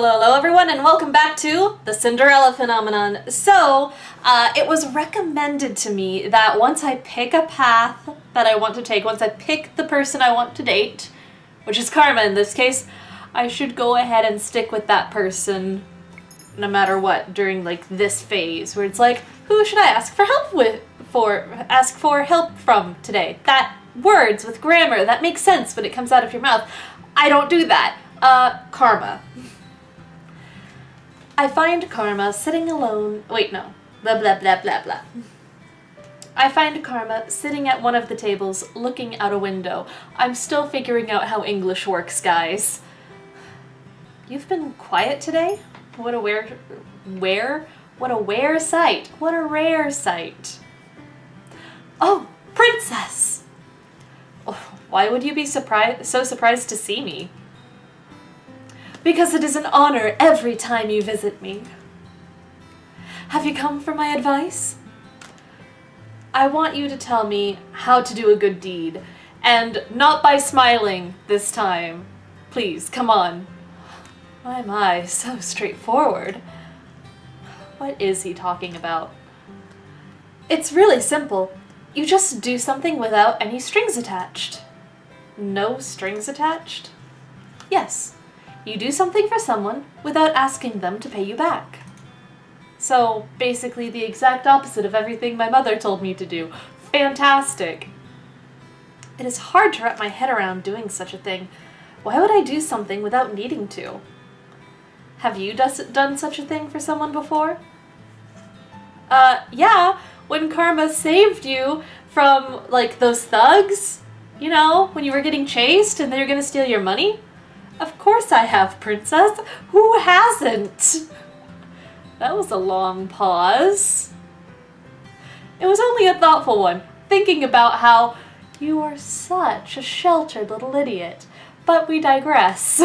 Hello everyone, and welcome back to the Cinderella phenomenon. So, it was recommended to me that once I pick a path that I want to take, once I pick the person I want to date, which is Karma in this case, I should go ahead and stick with that person no matter what during like this phase where it's like, who should I ask for help ask for help from today? That words with grammar that makes sense when it comes out of your mouth. I don't do that. Karma. I find Karma sitting alone. Wait, no. Blah, blah, blah, blah, blah. I find Karma sitting at one of the tables, looking out a window. I'm still figuring out how English works, guys. You've been quiet today? What a What a rare sight. What a rare sight. Oh, Princess! Oh, why would you be so surprised to see me? Because it is an honor every time you visit me. Have you come for my advice? I want you to tell me how to do a good deed, and not by smiling this time. Please, come on. My, so straightforward. What is he talking about? It's really simple. You just do something without any strings attached. No strings attached? Yes. You do something for someone without asking them to pay you back. So, basically the exact opposite of everything my mother told me to do. Fantastic! It is hard to wrap my head around doing such a thing. Why would I do something without needing to? Have you done such a thing for someone before? Yeah, when Karma saved you from, like, those thugs, you know, when you were getting chased and they were gonna steal your money. Of course I have, Princess. Who hasn't? That was a long pause. It was only a thoughtful one, thinking about how you are such a sheltered little idiot. But we digress.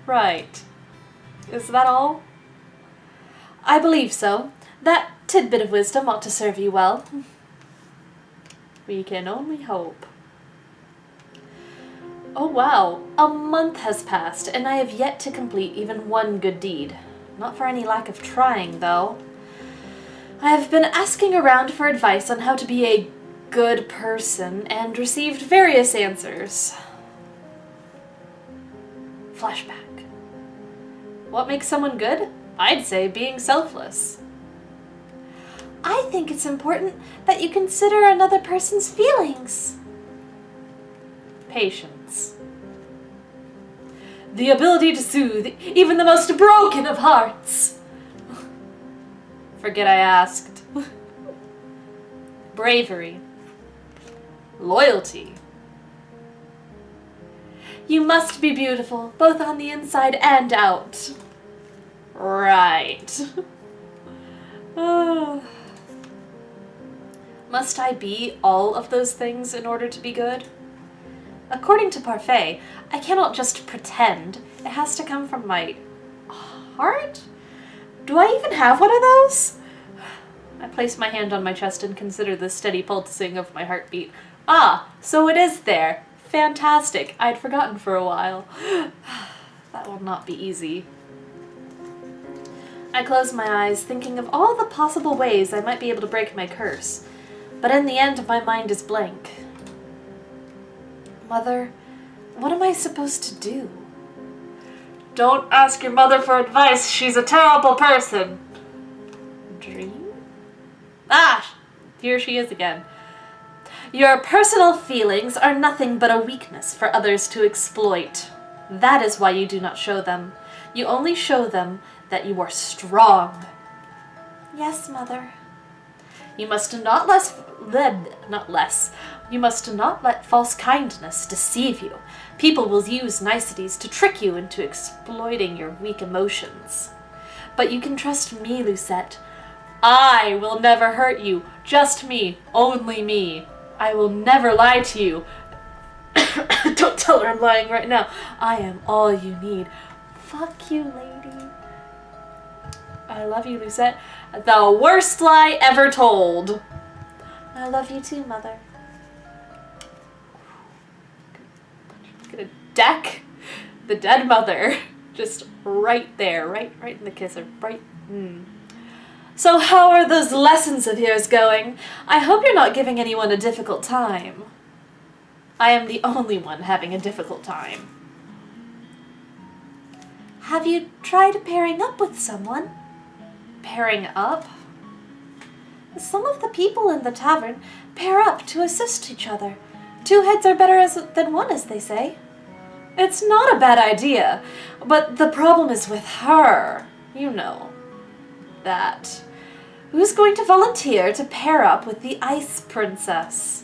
Right. Is that all? I believe so. That tidbit of wisdom ought to serve you well. We can only hope. Oh wow, a month has passed, and I have yet to complete even one good deed. Not for any lack of trying, though. I have been asking around for advice on how to be a good person, and received various answers. Flashback. What makes someone good? I'd say being selfless. I think it's important that you consider another person's feelings. Patience. The ability to soothe even the most broken of hearts. Forget I asked. Bravery. Loyalty. You must be beautiful, both on the inside and out. Right. Oh. Must I be all of those things in order to be good? According to Parfait, I cannot just pretend. It has to come from my heart? Do I even have one of those? I place my hand on my chest and consider the steady pulsing of my heartbeat. Ah, so it is there. Fantastic. I'd forgotten for a while. That will not be easy. I close my eyes, thinking of all the possible ways I might be able to break my curse. But in the end, my mind is blank. Mother, what am I supposed to do? Don't ask your mother for advice. She's a terrible person. Dream? Ah, here she is again. Your personal feelings are nothing but a weakness for others to exploit. That is why you do not show them. You only show them that you are strong. Yes, Mother. You must not You must not let false kindness deceive you. People will use niceties to trick you into exploiting your weak emotions. But you can trust me, Lucette. I will never hurt you. Just me. Only me. I will never lie to you. Don't tell her I'm lying right now. I am all you need. Fuck you, lady. I love you, Lucette. The worst lie ever told. I love you too, Mother. Gonna deck the dead mother. Just right there, right in the kisser, right. So how are those lessons of yours going? I hope you're not giving anyone a difficult time. I am the only one having a difficult time. Have you tried pairing up with someone? Pairing up? Some of the people in the tavern pair up to assist each other. 2 heads are better than 1, as they say. It's not a bad idea, but the problem is with her. You know, that. Who's going to volunteer to pair up with the Ice Princess?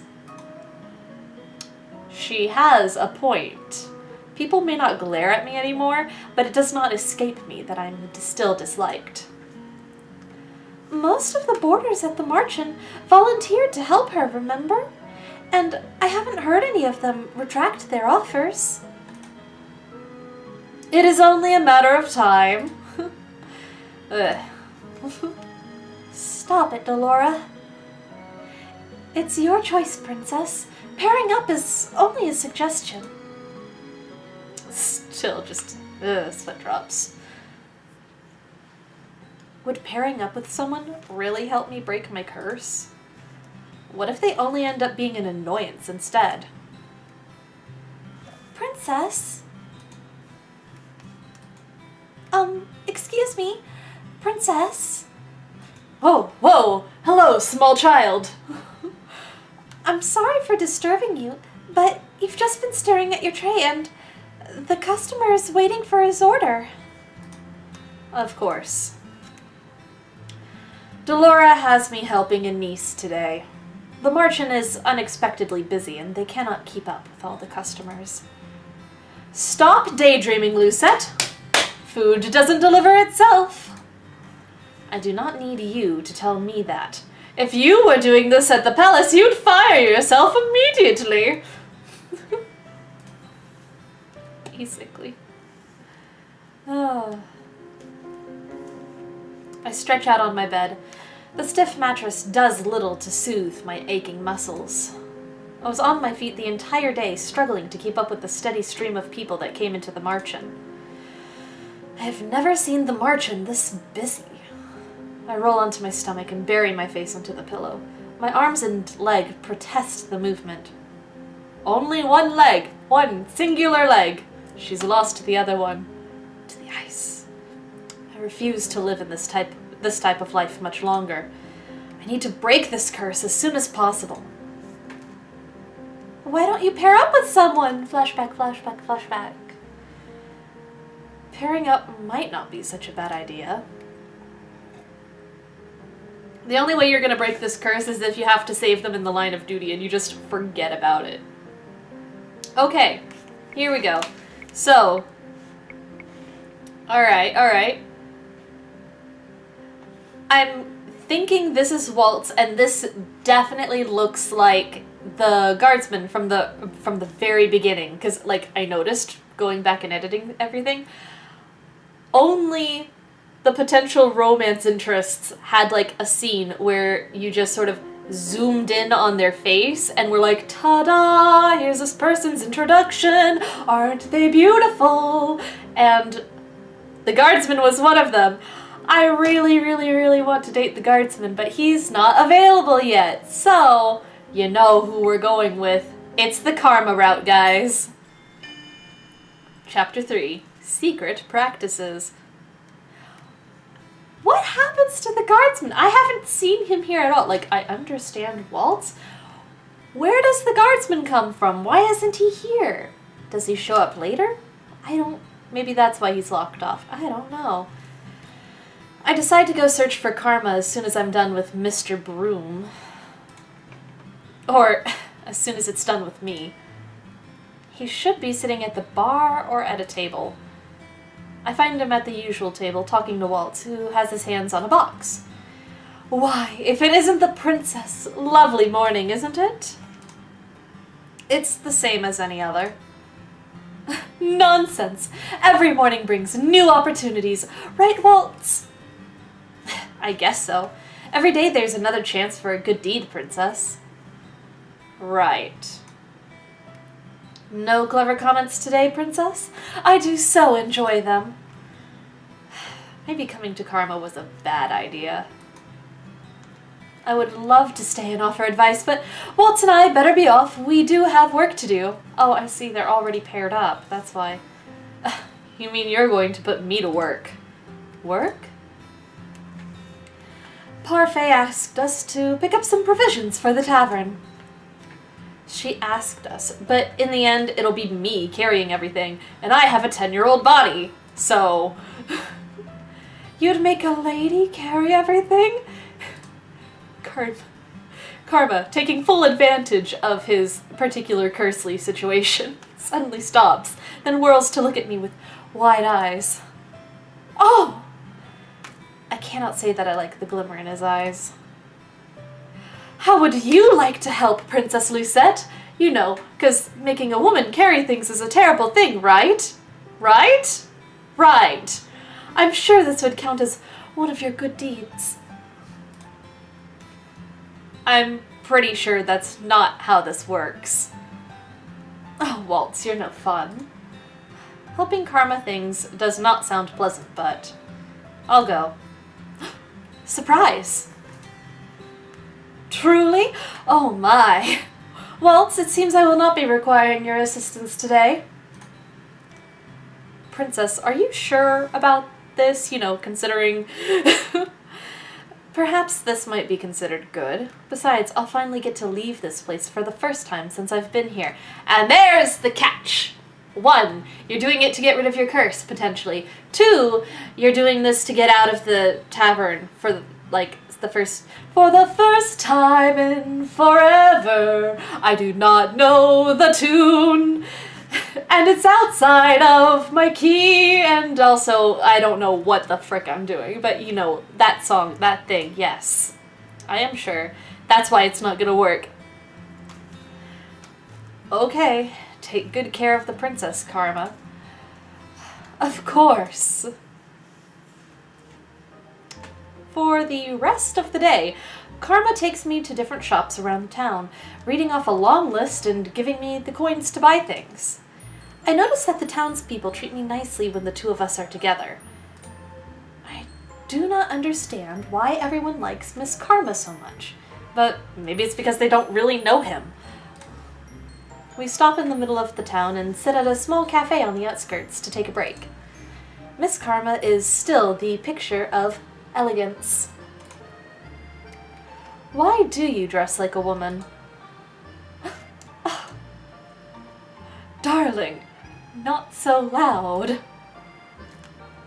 She has a point. People may not glare at me anymore, but it does not escape me that I'm still disliked. Most of the boarders at the Marchen volunteered to help her, remember? And I haven't heard any of them retract their offers. It is only a matter of time. Stop it, Delora. It's your choice, Princess. Pairing up is only a suggestion. Still just, sweat drops. Would pairing up with someone really help me break my curse? What if they only end up being an annoyance instead? Princess? Excuse me? Princess? Whoa! Hello, small child! I'm sorry for disturbing you, but you've just been staring at your tray and the customer is waiting for his order. Of course. Delora has me helping a niece today. The Marchen is unexpectedly busy and they cannot keep up with all the customers. Stop daydreaming, Lucette! Food doesn't deliver itself. I do not need you to tell me that. If you were doing this at the palace, you'd fire yourself immediately. Basically. Oh. I stretch out on my bed. The stiff mattress does little to soothe my aching muscles. I was on my feet the entire day, struggling to keep up with the steady stream of people that came into the Marchen. I have never seen the Marchen this busy. I roll onto my stomach and bury my face into the pillow. My arms and leg protest the movement. Only one leg, one singular leg. She's lost the other one to the ice. I refuse to live in this type of life much longer. I need to break this curse as soon as possible. Why don't you pair up with someone? Flashback, flashback, flashback. Pairing up might not be such a bad idea. The only way you're going to break this curse is if you have to save them in the line of duty and you just forget about it. Okay, here we go. So, alright. I'm thinking this is Waltz, and this definitely looks like the guardsman from the very beginning, because, like, I noticed going back and editing everything, only the potential romance interests had, like, a scene where you just sort of zoomed in on their face and were like, ta-da, here's this person's introduction, aren't they beautiful? And the guardsman was one of them. I really want to date the guardsman, but he's not available yet. So, you know who we're going with. It's the karma route, guys. Chapter 3, Secret Practices. What happens to the guardsman? I haven't seen him here at all. Like, I understand Waltz. Where does the guardsman come from? Why isn't he here? Does he show up later? Maybe that's why he's locked off. I don't know. I decide to go search for Karma as soon as I'm done with Mr. Broom. Or as soon as it's done with me. He should be sitting at the bar or at a table. I find him at the usual table, talking to Waltz, who has his hands on a box. Why, if it isn't the princess, lovely morning, isn't it? It's the same as any other. Nonsense! Every morning brings new opportunities, right, Waltz? I guess so. Every day there's another chance for a good deed, princess. Right. No clever comments today, princess? I do so enjoy them. Maybe coming to Karma was a bad idea. I would love to stay and offer advice, but Waltz and I better be off. We do have work to do. Oh, I see, they're already paired up. That's why. You mean you're going to put me to work? Work? Parfait asked us to pick up some provisions for the tavern. She asked us, but in the end, it'll be me carrying everything, and I have a 10-year-old body, so... You'd make a lady carry everything? Karma, taking full advantage of his particular cursely situation, suddenly stops, then whirls to look at me with wide eyes. Oh! I cannot say that I like the glimmer in his eyes. How would you like to help, Princess Lucette? You know, 'cause making a woman carry things is a terrible thing, right? Right? Right. I'm sure this would count as one of your good deeds. I'm pretty sure that's not how this works. Oh, Waltz, you're no fun. Helping Karma things does not sound pleasant, but I'll go. Surprise! Truly? Oh my! Waltz, it seems I will not be requiring your assistance today. Princess, are you sure about this? You know, considering... Perhaps this might be considered good. Besides, I'll finally get to leave this place for the first time since I've been here. And there's the catch! 1, you're doing it to get rid of your curse, potentially. 2, you're doing this to get out of the tavern for, like, for the first time in forever. I do not know the tune. And it's outside of my key, and also, I don't know what the frick I'm doing, but you know, that song, that thing, yes. I am sure. That's why it's not gonna work. Okay, take good care of the princess, Karma. Of course. For the rest of the day, Karma takes me to different shops around town, reading off a long list and giving me the coins to buy things. I notice that the townspeople treat me nicely when the two of us are together. I do not understand why everyone likes Miss Karma so much, but maybe it's because they don't really know him. We stop in the middle of the town and sit at a small cafe on the outskirts to take a break. Miss Karma is still the picture of elegance. Why do you dress like a woman? Darling, not so loud.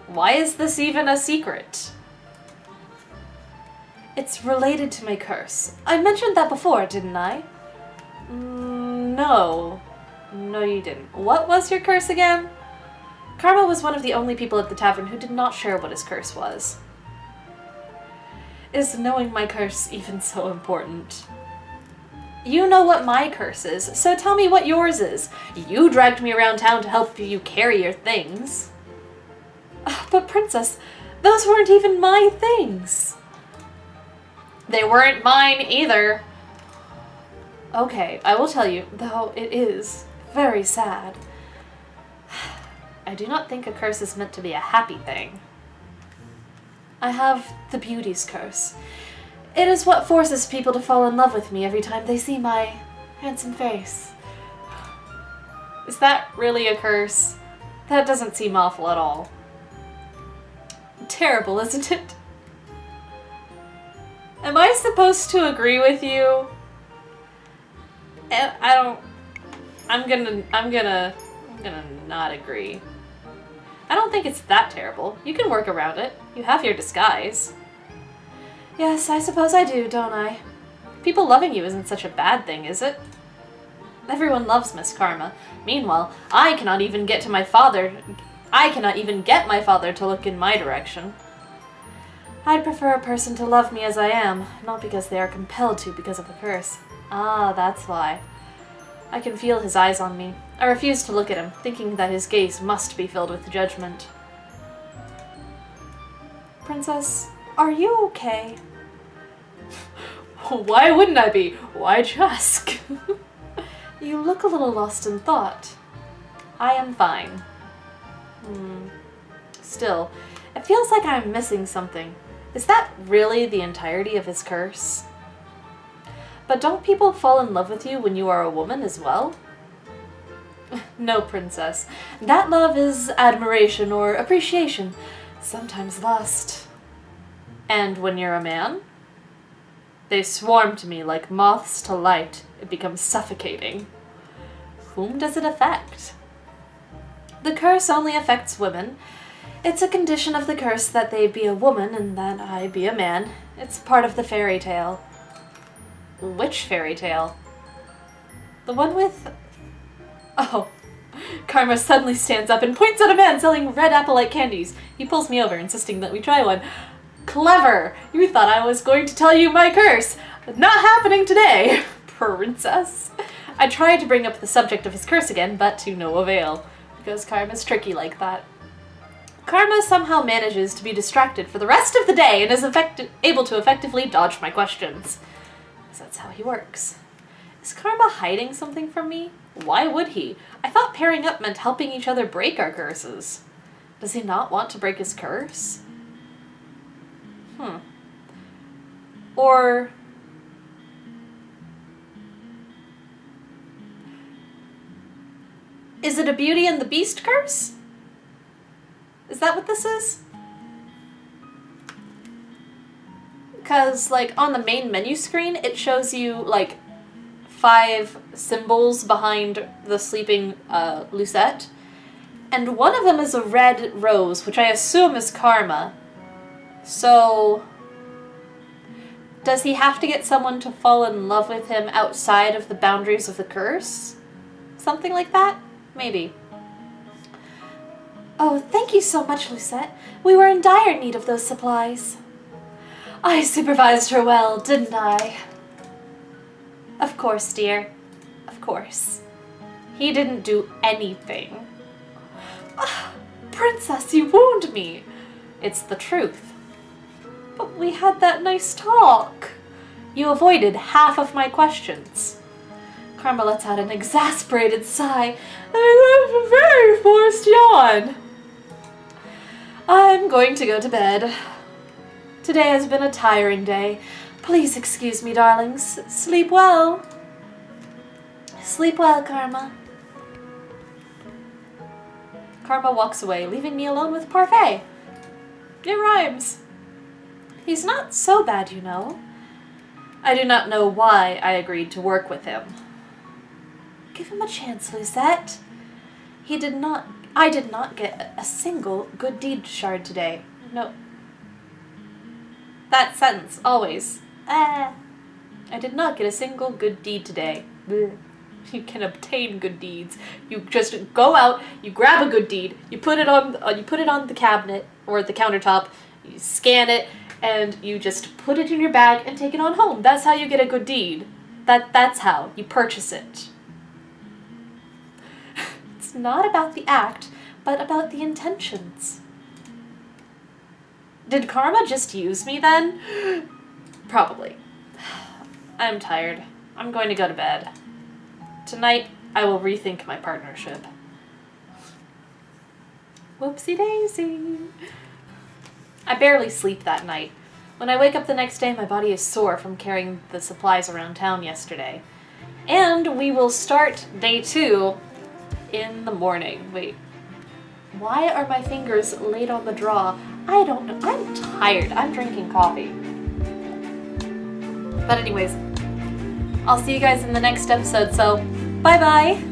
Why is this even a secret? It's related to my curse. I mentioned that before, didn't I? No. No, you didn't. What was your curse again? Karma was one of the only people at the tavern who did not share what his curse was. Is knowing my curse even so important? You know what my curse is, so tell me what yours is. You dragged me around town to help you carry your things. But Princess, those weren't even my things. They weren't mine either. Okay, I will tell you, though it is very sad. I do not think a curse is meant to be a happy thing. I have the beauty's curse. It is what forces people to fall in love with me every time they see my handsome face. Is that really a curse? That doesn't seem awful at all. Terrible, isn't it? Am I supposed to agree with you? I'm gonna not agree. I don't think it's that terrible. You can work around it. You have your disguise. Yes, I suppose I do, don't I? People loving you isn't such a bad thing, is it? Everyone loves Miss Karma. Meanwhile, I cannot even get my father to look in my direction. I'd prefer a person to love me as I am, not because they are compelled to because of the curse. Ah, that's why. I can feel his eyes on me. I refuse to look at him, thinking that his gaze must be filled with judgment. Princess, are you okay? Why wouldn't I be? Why'd you ask? You look a little lost in thought. I am fine. Still, It feels like I'm missing something. Is that really the entirety of his curse? But don't people fall in love with you when you are a woman as well? No, princess. That love is admiration or appreciation, sometimes lust. And when you're a man? They swarm to me like moths to light. It becomes suffocating. Whom does it affect? The curse only affects women. It's a condition of the curse that they be a woman and that I be a man. It's part of the fairy tale. Which fairy tale? The one with... Oh. Karma suddenly stands up and points at a man selling red apple-like candies. He pulls me over, insisting that we try one. Clever! You thought I was going to tell you my curse. Not happening today, princess. I tried to bring up the subject of his curse again, but to no avail, because Karma's tricky like that. Karma somehow manages to be distracted for the rest of the day and is able to effectively dodge my questions. Because that's how he works. Is Karma hiding something from me? Why would he? I thought pairing up meant helping each other break our curses. Does he not want to break his curse? Or... is it a Beauty and the Beast curse? Is that what this is? Because, like, on the main menu screen, it shows you, like, 5 symbols behind the sleeping Lucette. And one of them is a red rose, which I assume is Karma. So... does he have to get someone to fall in love with him outside of the boundaries of the curse? Something like that? Maybe. Oh, thank you so much, Lucette. We were in dire need of those supplies. I supervised her well, didn't I? Of course, dear. Of course. He didn't do anything. Princess, you wound me. It's the truth. But we had that nice talk. You avoided half of my questions. Karma lets out an exasperated sigh and a very forced yawn. I'm going to go to bed. Today has been a tiring day. Please excuse me, darlings. Sleep well. Sleep well, Karma. Karma walks away, leaving me alone with Parfait. It rhymes. He's not so bad, you know. I do not know why I agreed to work with him. Give him a chance, Lucette. I did not get a single good deed shard today. No. That sentence, always. I did not get a single good deed today. Blech. You can obtain good deeds. You just go out, you grab a good deed, you put it on the cabinet or the countertop, you scan it, and you just put it in your bag and take it on home. That's how you get a good deed. That's how you purchase it. It's not about the act, but about the intentions. Did Karma just use me then? Probably. I'm tired. I'm going to go to bed. Tonight, I will rethink my partnership. Whoopsie daisy. I barely sleep that night. When I wake up the next day, my body is sore from carrying the supplies around town yesterday. And we will start day 2 in the morning. Wait. Why are my fingers laid on the draw? I don't know. I'm tired. I'm drinking coffee. But anyways, I'll see you guys in the next episode, so bye-bye!